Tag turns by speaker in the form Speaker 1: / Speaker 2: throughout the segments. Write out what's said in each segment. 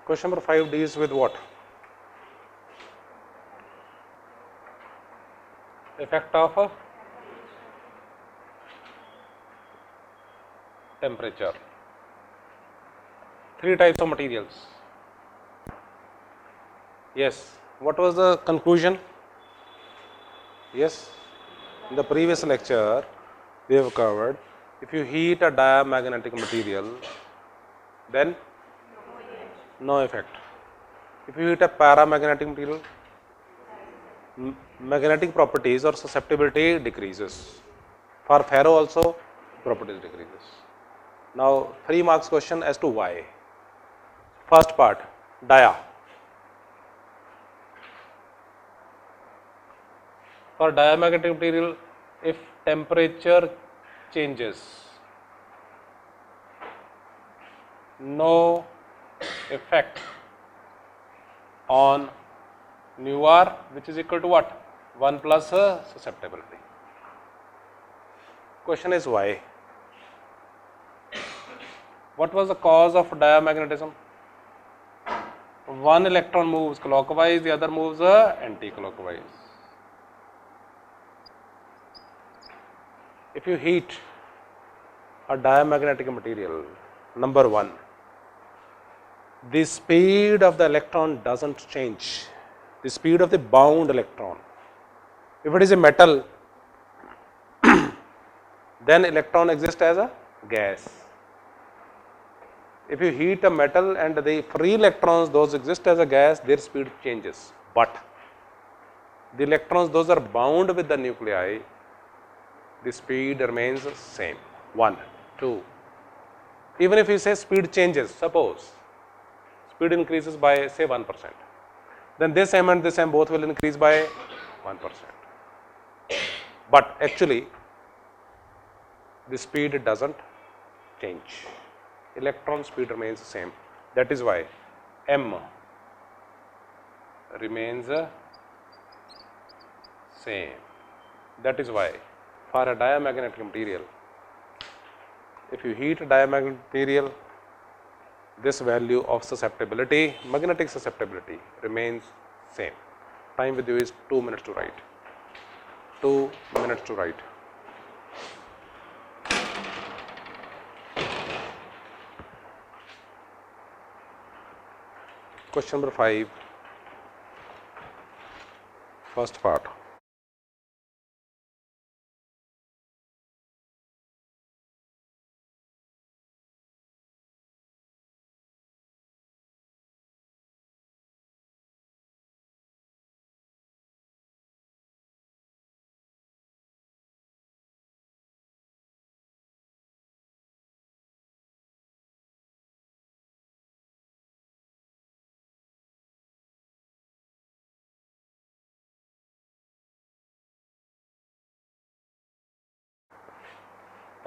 Speaker 1: Question number 5 deals with what? Effect of temperature. 3 types of materials. Yes. What was the conclusion? Yes. In the previous lecture, we have covered if you heat a diamagnetic material, then no effect. If you heat a paramagnetic material, magnetic properties or susceptibility decreases. For ferro also, properties decreases. Now, 3 marks question as to why. First part, dia. For diamagnetic material, if temperature changes, no effect on nu r, which is equal to what? 1 plus susceptibility. Question is why? What was the cause of diamagnetism? One electron moves clockwise, the other moves anti-clockwise. If you heat a diamagnetic material, number 1, the speed of the electron doesn't change. The speed of the bound electron. If it is a metal, then electron exists as a gas. If you heat a metal and the free electrons, those exist as a gas, their speed changes. But the electrons, those are bound with the nuclei, the speed remains same. 1, 2. Even if you say speed changes, suppose speed increases by say 1%, then this m and this m both will increase by 1%. But actually, the speed doesn't change. Electron speed remains same. That is why m remains same. That is why for a diamagnetic material, if you heat a diamagnetic material, this value of susceptibility, magnetic susceptibility, remains same. Time with you is 2 minutes to write. 2 minutes to write. Question number 5, first part.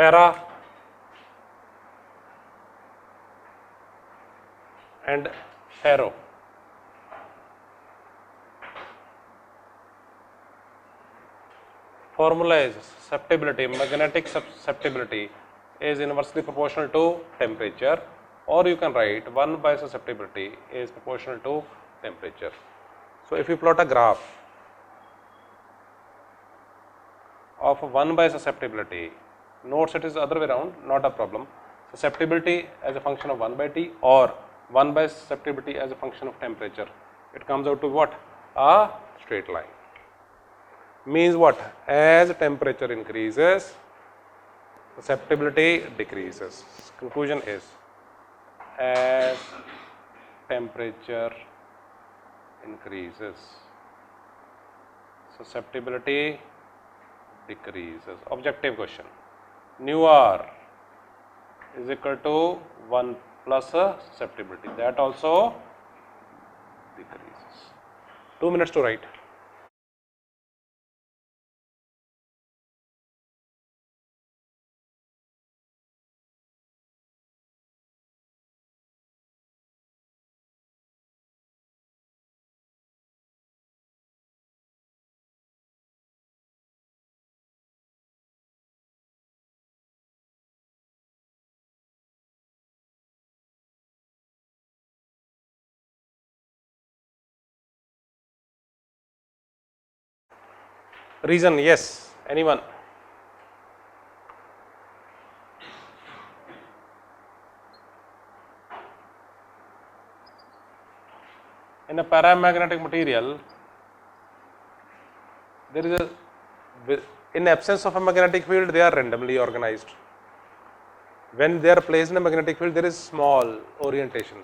Speaker 1: Para and ferro. Formula is susceptibility, magnetic susceptibility is inversely proportional to temperature, or you can write 1 by susceptibility is proportional to temperature. So, if you plot a graph of 1 by susceptibility, notes it is the other way around, not a problem. Susceptibility as a function of 1 by T or 1 by susceptibility as a function of temperature. It comes out to what? A straight line. Means what? As temperature increases, susceptibility decreases. Conclusion is, as temperature increases, susceptibility decreases. Objective question. Nu r is equal to 1 plus susceptibility. That also decreases. 2 minutes to write. Reason, yes, anyone? In a paramagnetic material, there is in absence of a magnetic field, they are randomly organized. When they are placed in a magnetic field, there is small orientation,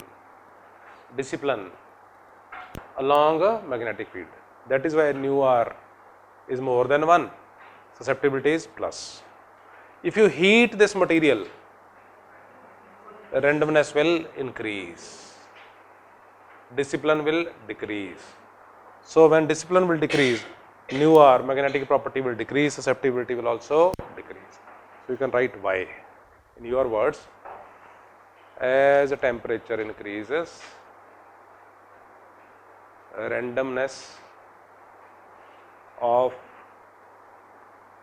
Speaker 1: discipline along a magnetic field. That is why nu R is more than 1. Susceptibility is plus. If you heat this material, randomness will increase, discipline will decrease. So when discipline will decrease, nu R magnetic property will decrease, susceptibility will also decrease. So you can write Y in your words. As the temperature increases, randomness of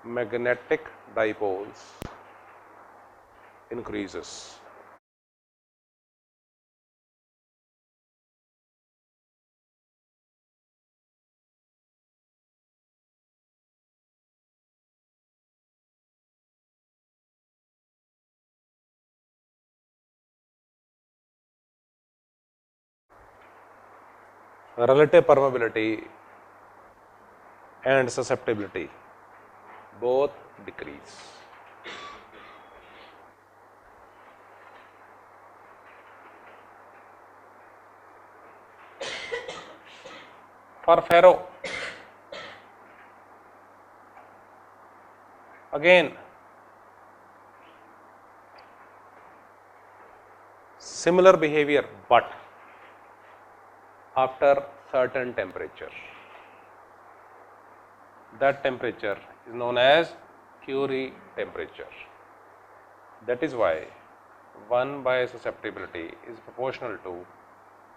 Speaker 1: magnetic dipoles increases. Relative permeability and susceptibility both decrease. For ferro, again similar behavior, but after certain temperature. That temperature is known as Curie temperature. That is why 1 by susceptibility is proportional to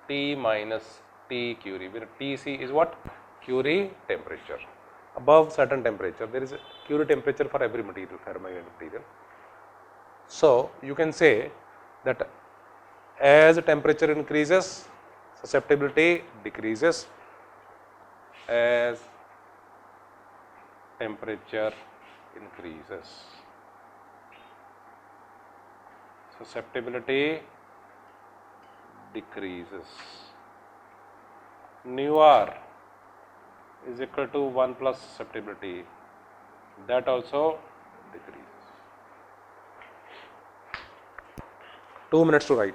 Speaker 1: T minus T Curie, where Tc is what? Curie temperature. Above certain temperature, there is a Curie temperature for every material, ferromagnetic material. So you can say that as the temperature increases, susceptibility decreases. As temperature increases, susceptibility decreases. Nu R is equal to 1 plus susceptibility, that also decreases. 2 minutes to write.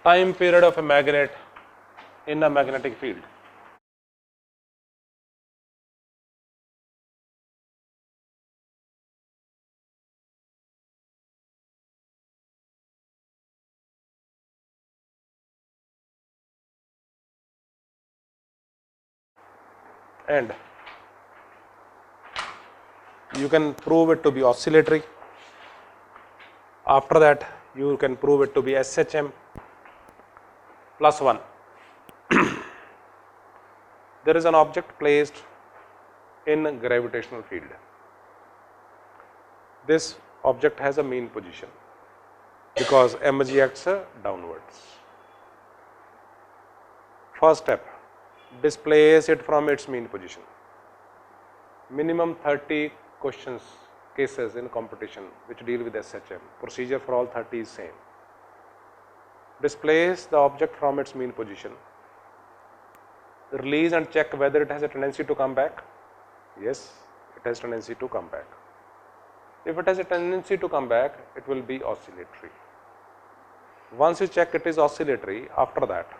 Speaker 1: Time period of a magnet in a magnetic field. And you can prove it to be oscillatory. After that, you can prove it to be SHM plus 1. There is an object placed in a gravitational field. This object has a mean position because mg acts downwards. First step, displace it from its mean position. Minimum 30 cases in competition which deal with SHM. Procedure for all 30 is same. Displace the object from its mean position. Release and check whether it has a tendency to come back. Yes, it has tendency to come back. If it has a tendency to come back, it will be oscillatory. Once you check it is oscillatory, after that,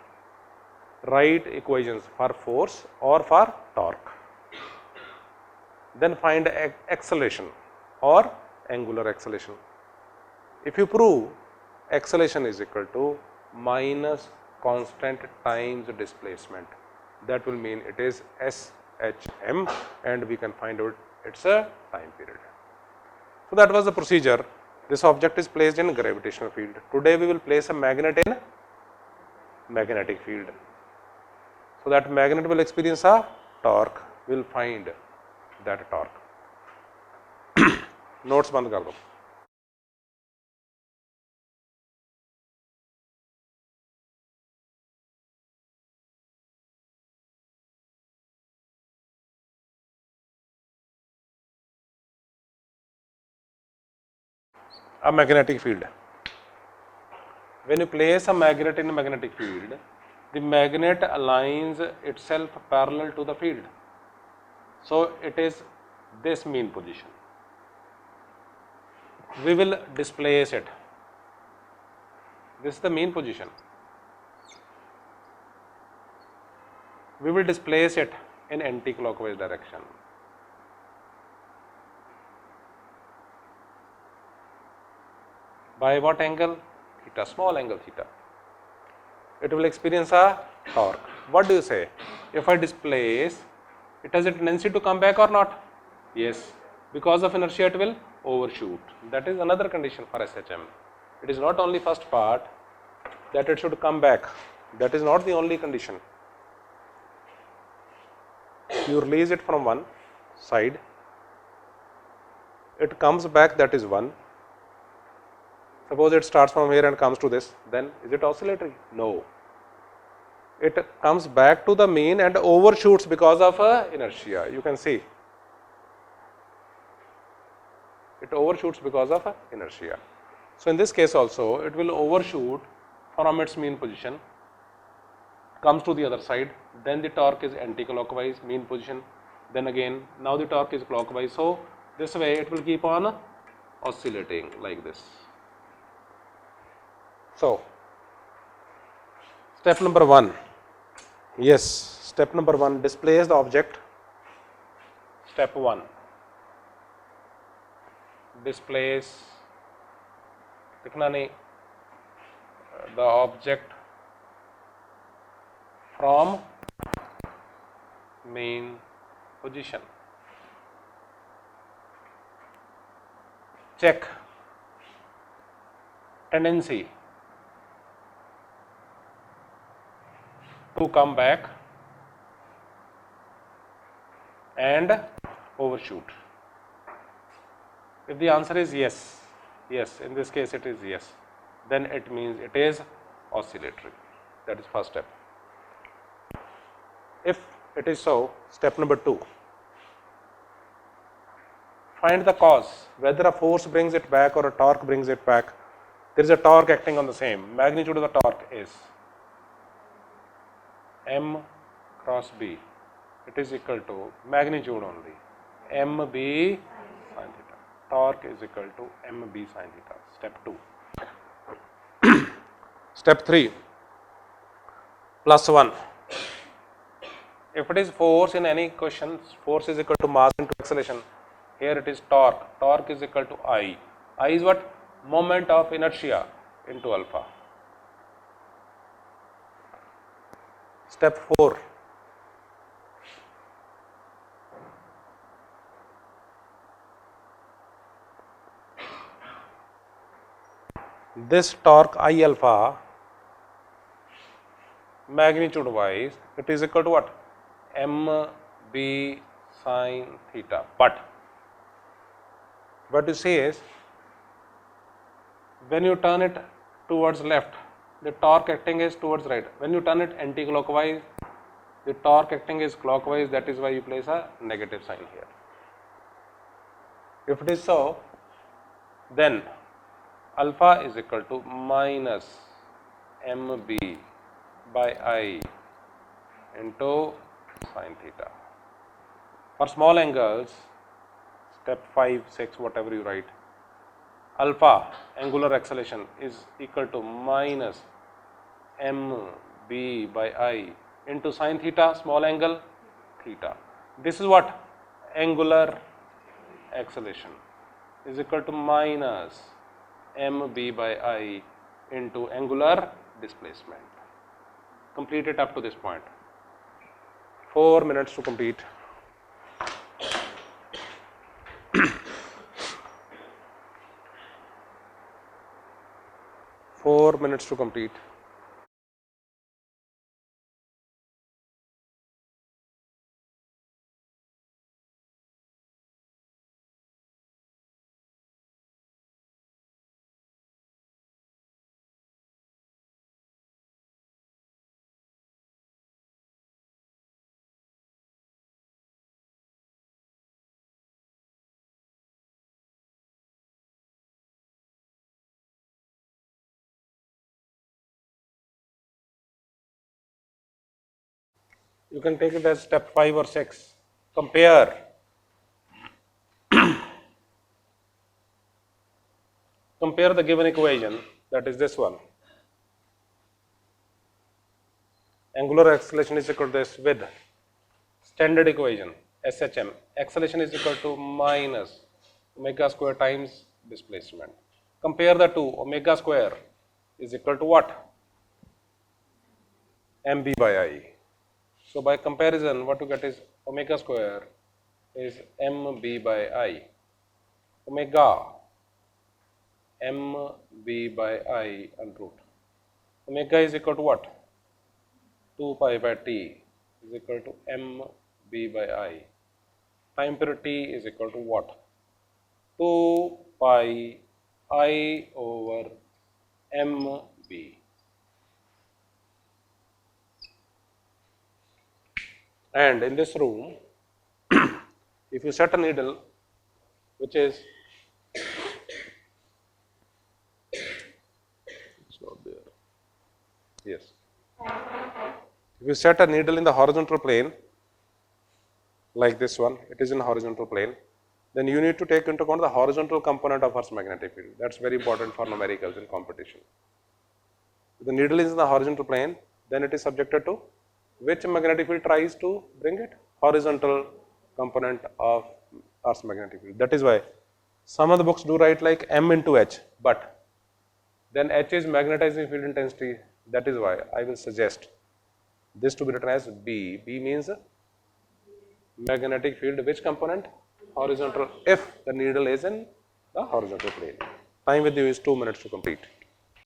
Speaker 1: write equations for force or for torque. Then find acceleration or angular acceleration. If you prove acceleration is equal to minus constant times displacement, that will mean it is SHM, and we can find out its a time period. So that was the procedure. This object is placed in gravitational field. Today we will place a magnet in magnetic field. So that magnet will experience a torque. We will find that torque. Notes बंद कर दो. A magnetic field. When you place a magnet in a magnetic field, the magnet aligns itself parallel to the field. So it is this mean position. We will displace it. This is the mean position. We will displace it in anti-clockwise direction. By what angle? Theta, small angle theta. It will experience a torque. What do you say? If I displace, it has a tendency to come back or not? Yes. Because of inertia, it will overshoot. That is another condition for SHM. It is not only first part that it should come back. That is not the only condition. You release it from one side, it comes back, that is one. Suppose it starts from here and comes to this, then is it oscillatory? No. It comes back to the mean and overshoots because of inertia. You can see. It overshoots because of inertia. So in this case also, it will overshoot from its mean position, comes to the other side, then the torque is anti-clockwise, mean position, then again, now the torque is clockwise. So this way it will keep on oscillating like this. So step number 1, yes, step number 1, displace the object. Step 1, displace, दिखना नहीं, the object from mean position. Check tendency to come back and overshoot. If the answer is yes, yes, in this case it is yes, then it means it is oscillatory. That is first step. If it is so, step number 2, find the cause, whether a force brings it back or a torque brings it back. There is a torque acting on the same. Magnitude of the torque is M cross B. It is equal to magnitude only, MB sin theta. Torque is equal to MB sin theta. Step 2. Step 3, plus 1. If it is force in any question, force is equal to mass into acceleration. Here it is torque. Torque is equal to I. I is what? Moment of inertia into alpha. Step 4. This torque I alpha, magnitude wise, it is equal to what? MB sin theta. But what you say is, when you turn it towards left, the torque acting is towards right. When you turn it anti-clockwise, the torque acting is clockwise. That is why you place a negative sign here. If it is so, then alpha is equal to minus MB by I into sin theta. For small angles, step 5, 6, whatever you write, alpha, angular acceleration, is equal to minus MB by I into sin theta, small angle theta. This is what? Angular acceleration is equal to minus mb by I into angular displacement. Complete it up to this point. 4 minutes to complete. 4 minutes to complete. You can take it as step 5 or 6. Compare. Compare the given equation, that is this one. Angular acceleration is equal to this with standard equation, SHM. Acceleration is equal to minus omega square times displacement. Compare the two. Omega square is equal to what? mb by I. So by comparison, what you get is omega square is mb by I. Omega mb by I under root. Omega is equal to what? 2 pi by t is equal to mb by I. Time period t is equal to what? 2 pi I over mb. And in this room, if you set a needle which is, it's not there, yes. If you set a needle in the horizontal plane, like this one, it is in horizontal plane, then you need to take into account the horizontal component of Earth's magnetic field. That's very important for numericals in competition. If the needle is in the horizontal plane, then it is subjected to which magnetic field tries to bring it? Horizontal component of Earth's magnetic field. That is why some of the books do write like M into H, but then H is magnetizing field intensity. That is why I will suggest this to be written as B. B means magnetic field, which component? Horizontal, if the needle is in the horizontal plane. Time with you is 2 minutes to complete.